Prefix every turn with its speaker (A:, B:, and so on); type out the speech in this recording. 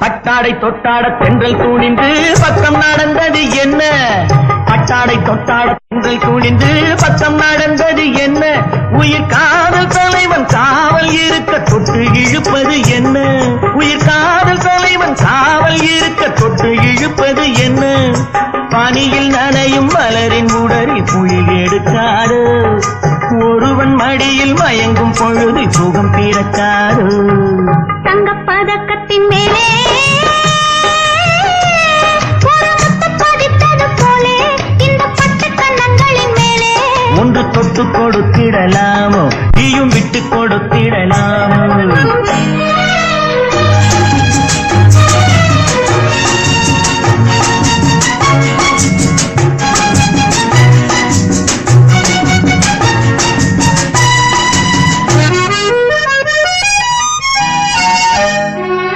A: பட்டாடை தொட்டாட தென்றல் துணிந்து பக்கம் நடந்தது என்ன? பட்டாடை தொட்டாட தென்றல் துணிந்து பக்கம் நடந்தது என்ன? உயிர் காதல் தலைவன் காவல் இருக்க தொட்டு இழுப்பது என்ன? உயிர் காதல் தலைவன் காவல் இருக்க தொட்டு இழுப்பது என்ன? பனியில் நனையும் மலரின் உடலில் புயல் எடுக்காது. ஒருவன் மடியில் மயங்கும் பொழுது சுகம் பிறக்காது.
B: தங்கப்பதக்கத்தின் மேலே பதித்தது போலே இந்த பட்டு கண்ணங்களின் மேலே
A: ஒன்று தொட்டு கொடுத்திடலாமோ நீயும் விட்டு கொடுத்திடலாமோ?